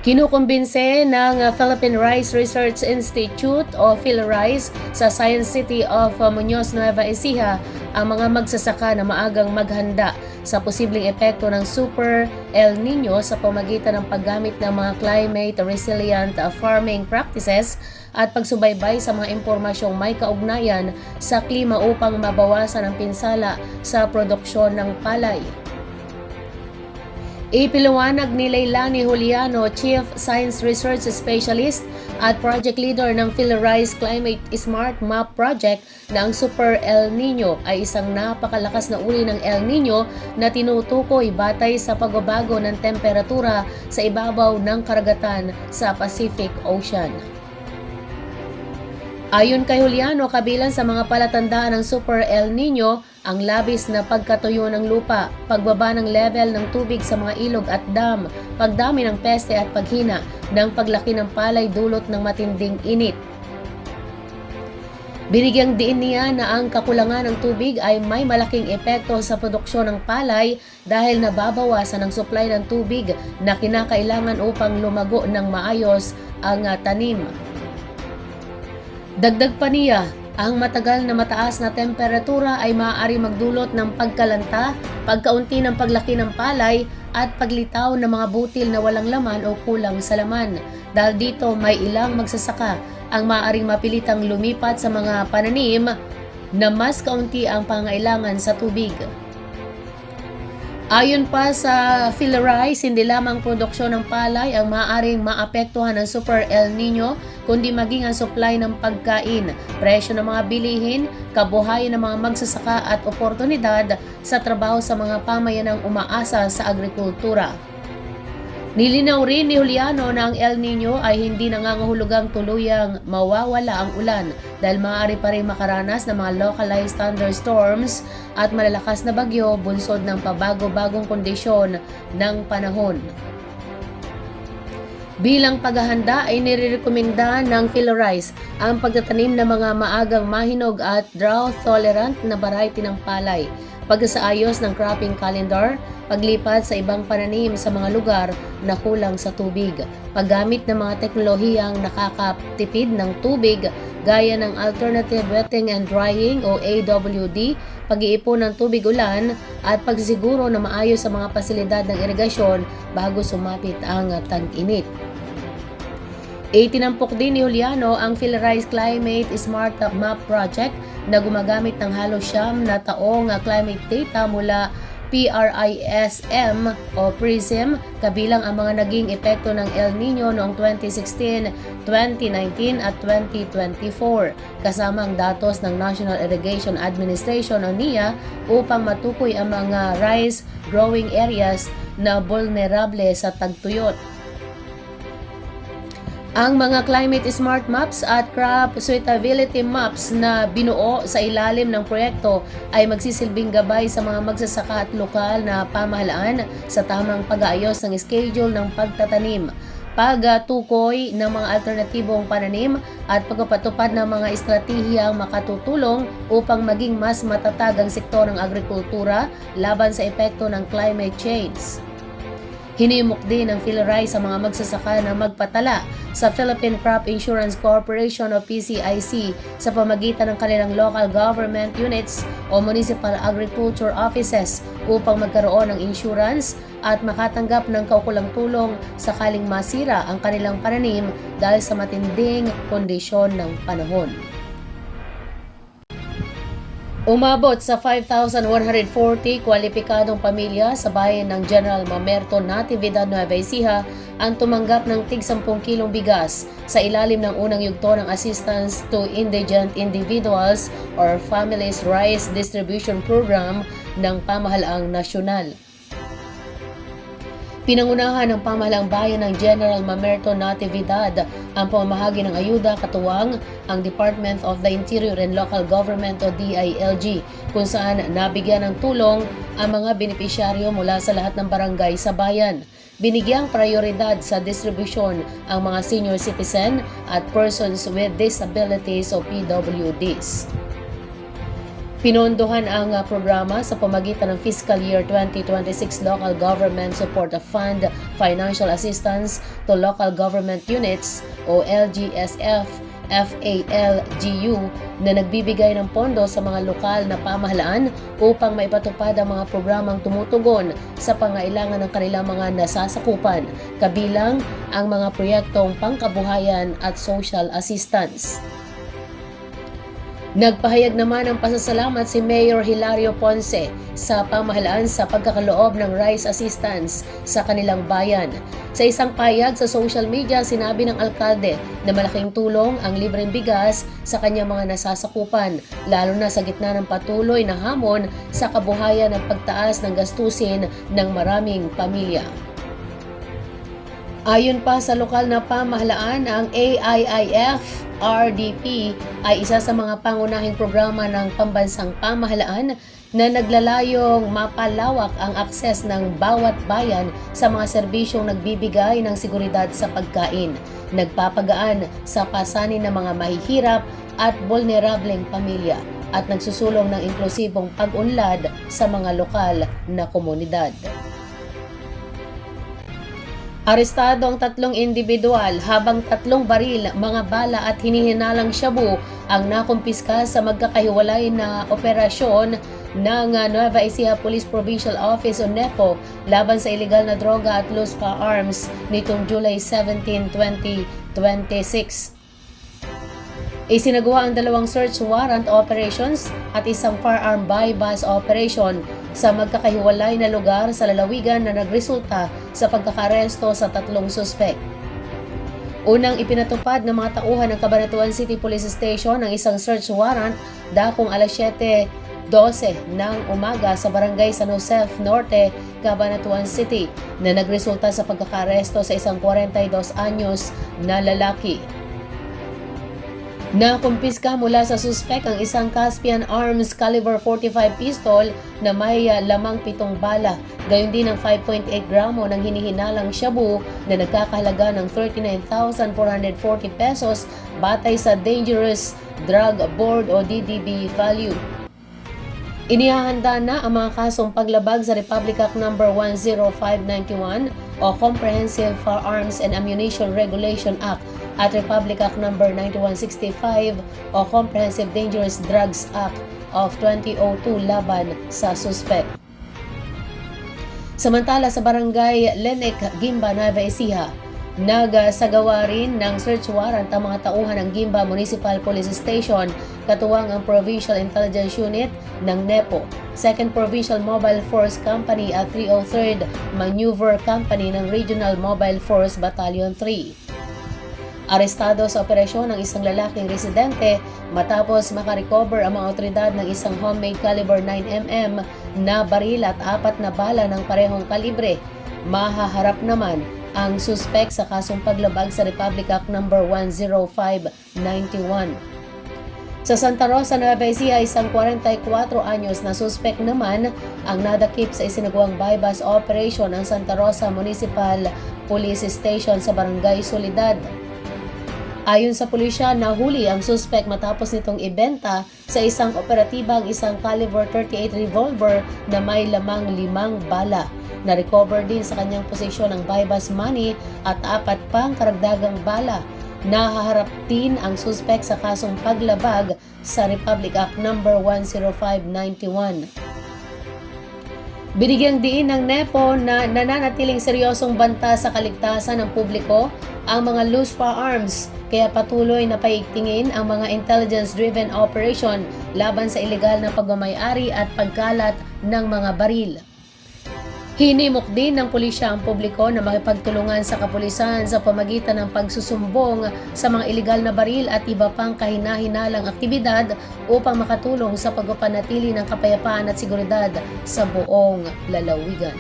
Kinukumbinse ng Philippine Rice Research Institute o PhilRice sa Science City of Muñoz, Nueva Ecija ang mga magsasaka na maagang maghanda sa posibleng epekto ng Super El Nino sa pamagitan ng paggamit ng mga climate resilient farming practices at pagsubaybay sa mga impormasyong may kaugnayan sa klima upang mabawasan ang pinsala sa produksyon ng palay. Ipiliwanag ni Leilani Juliano, Chief Science Research Specialist at Project Leader ng PhilRice Climate Smart Map Project na ang Super El Nino ay isang napakalakas na uri ng El Nino na tinutukoy batay sa pagbabago ng temperatura sa ibabaw ng karagatan sa Pacific Ocean. Ayon kay Juliano, kabilang sa mga palatandaan ng Super El Nino ang labis na pagkatuyo ng lupa, pagbaba ng level ng tubig sa mga ilog at dam, pagdami ng peste at paghina ng paglaki ng palay dulot ng matinding init. Binigyang diin niya na ang kakulangan ng tubig ay may malaking epekto sa produksyon ng palay dahil nababawasan ang supply ng tubig na kinakailangan upang lumago ng maayos ang tanim. Dagdag pa niya, ang matagal na mataas na temperatura ay maaari magdulot ng pagkalanta, pagkaunti ng paglaki ng palay at paglitaw ng mga butil na walang laman o kulang sa laman. Dahil dito may ilang magsasaka ang maaaring mapilitang lumipat sa mga pananim na mas kaunti ang pangailangan sa tubig. Ayon pa sa PhilRice, hindi lamang produksyon ng palay ang maaaring maapektuhan ng Super El Nino, kundi maging ang supply ng pagkain, presyo ng mga bilihin, kabuhayan ng mga magsasaka at oportunidad sa trabaho sa mga pamayanang umaasa sa agrikultura. Nilinaw rin ni Juliano na ang El Nino ay hindi nangangahulugang tuluyang mawawala ang ulan dahil maaari pa rin makaranas ng mga localized thunderstorms at malalakas na bagyo bunsod ng pabago-bagong kondisyon ng panahon. Bilang paghahanda ay nirekomenda ng PhilRice ang pagtatanim ng mga maagang mahinog at drought-tolerant na variety ng palay, pagsaayos ng cropping calendar, paglipat sa ibang pananim sa mga lugar na kulang sa tubig, paggamit ng mga teknolohiyang nakakatipid ng tubig gaya ng Alternative Wetting and Drying o AWD, pag-iipon ng tubig ulan at pagsiguro na maayos sa mga pasilidad ng irigasyon bago sumapit ang tag-init. Itinampok din ni Juliano ang PhilRice Climate Smart Map Project na gumagamit ng halos 9 na taong climate data mula PRISM o PRISM, kabilang ang mga naging epekto ng El Nino noong 2016, 2019 at 2024, kasama ang datos ng National Irrigation Administration o NIA upang matukoy ang mga rice growing areas na vulnerable sa tagtuyot. Ang mga climate smart maps at crop suitability maps na binuo sa ilalim ng proyekto ay magsisilbing gabay sa mga magsasaka at lokal na pamahalaan sa tamang pag-aayos ng schedule ng pagtatanim, pagtukoy ng mga alternatibong pananim at pagpapatupad ng mga estratehiyang makatutulong upang maging mas matatag ang sektor ng agrikultura laban sa epekto ng climate change. Hinimok din ng PhilRice sa mga magsasaka na magpatala sa Philippine Crop Insurance Corporation o PCIC sa pamagitan ng kanilang local government units o municipal agriculture offices upang magkaroon ng insurance at makatanggap ng kaukulang tulong sakaling masira ang kanilang pananim dahil sa matinding kondisyon ng panahon. Umabot sa 5,140 kwalipikadong pamilya sa bayan ng General Mamerto, Natividad, Nueva Ecija ang tumanggap ng tig 10 kilong bigas sa ilalim ng unang yugto ng Assistance to Indigent Individuals or Families Rice Distribution Program ng Pamahalaang Nasyonal. Pinangunahan ng pamahalaang bayan ng General Mamerto, Natividad ang pamamahagi ng ayuda katuwang ang Department of the Interior and Local Government o DILG kung saan nabigyan ng tulong ang mga benepisyaryo mula sa lahat ng barangay sa bayan. Binigyang prioridad sa distribusyon ang mga senior citizen at persons with disabilities o PWDs. Pinondohan ang programa sa pamagitan ng Fiscal Year 2026 Local Government Support Fund Financial Assistance to Local Government Units o LGSF FALGU na nagbibigay ng pondo sa mga lokal na pamahalaan upang maipatupad ang mga programang tumutugon sa pangailangan ng kanilang mga nasasakupan, kabilang ang mga proyektong pangkabuhayan at social assistance. Nagpahayag naman ng pasasalamat si Mayor Hilario Ponce sa pamahalaan sa pagkakaloob ng rice assistance sa kanilang bayan. Sa isang pahayag sa social media, sinabi ng alkalde na malaking tulong ang libreng bigas sa kanyang mga nasasakupan, lalo na sa gitna ng patuloy na hamon sa kabuhayan at pagtaas ng gastusin ng maraming pamilya. Ayon pa sa lokal na pamahalaan, ang AIIF RDP ay isa sa mga pangunahing programa ng pambansang pamahalaan na naglalayong mapalawak ang akses ng bawat bayan sa mga serbisyong nagbibigay ng seguridad sa pagkain, nagpapagaan sa pasanin ng mga mahihirap at vulnerableng pamilya, at nagsusulong ng inklusibong pag-unlad sa mga lokal na komunidad. Arestado ang 3 individual habang 3 baril, mga bala at hinihinalang shabu ang nakumpiska sa magkakahiwalay na operasyon ng Nueva Ecija Police Provincial Office o NEPO laban sa illegal na droga at loose firearms nitong July 17, 2026. Isinagawa ang 2 search warrant operations at isang firearm buy-bust operation sa magkakahiwalay na lugar sa lalawigan na nagresulta sa pagkakaresto sa 3 suspek. Unang ipinatupad ng mga tauhan ng Cabanatuan City Police Station ang isang search warrant dakong alas 7:12 ng umaga sa barangay San Josef Norte, Cabanatuan City na nagresulta sa pagkakaresto sa isang 42 anyos na lalaki. Nakumpiska mula sa suspek ang isang Caspian Arms caliber 45 pistol na may lamang 7 bala, gayon din ang 5.8 gramo ng hinihinalang shabu na nagkakahalaga ng 39,440 pesos batay sa Dangerous Drug Board o DDB value. Inihahanda na ang mga kasong paglabag sa Republic Act No. 10591 o Comprehensive Firearms and Ammunition Regulation Act at Republic Act No. 9165 o Comprehensive Dangerous Drugs Act of 2002 laban sa suspek. Samantala sa barangay Lenek, Gimba, Nueva Ecija, nagsagawa rin ng search warrant ang mga tauhan ng Gimba Municipal Police Station katuwang ang Provincial Intelligence Unit ng NEPO, 2nd Provincial Mobile Force Company at 303rd Maneuver Company ng Regional Mobile Force Battalion 3. Arestado sa operasyon ang isang lalaking residente matapos makarecover ang mga otoridad ng isang homemade caliber 9mm na baril at 4 na bala ng parehong kalibre. Mahaharap naman ang suspek sa kasong paglabag sa Republic Act No. 10591. Sa Santa Rosa, Nueva Ecija, isang 44 anyos na suspek naman ang nadakip sa isinagawang buy-bust operation ng Santa Rosa Municipal Police Station sa Barangay Soledad. Ayon sa pulisya, nahuli ang suspek matapos nitong ibenta sa isang operatiba ang isang caliber 38 revolver na may lamang 5 bala. Na-recover din sa kanyang posisyon ang buy-bust money at 4 pang karagdagang bala. Nahaharap din ang suspek sa kasong paglabag sa Republic Act No. 10591. Binigyang diin ng NEPO na nananatiling seryosong banta sa kaligtasan ng publiko ang mga loose firearms, kaya patuloy na paigtingin ang mga intelligence-driven operation laban sa ilegal na pagmamay-ari at pagkalat ng mga baril. Hinimok din ng pulisya ang publiko na makipagtulungan sa kapulisan sa pamagitan ng pagsusumbong sa mga ilegal na baril at iba pang kahina-hinalang aktibidad upang makatulong sa pagpapanatili ng kapayapaan at seguridad sa buong lalawigan.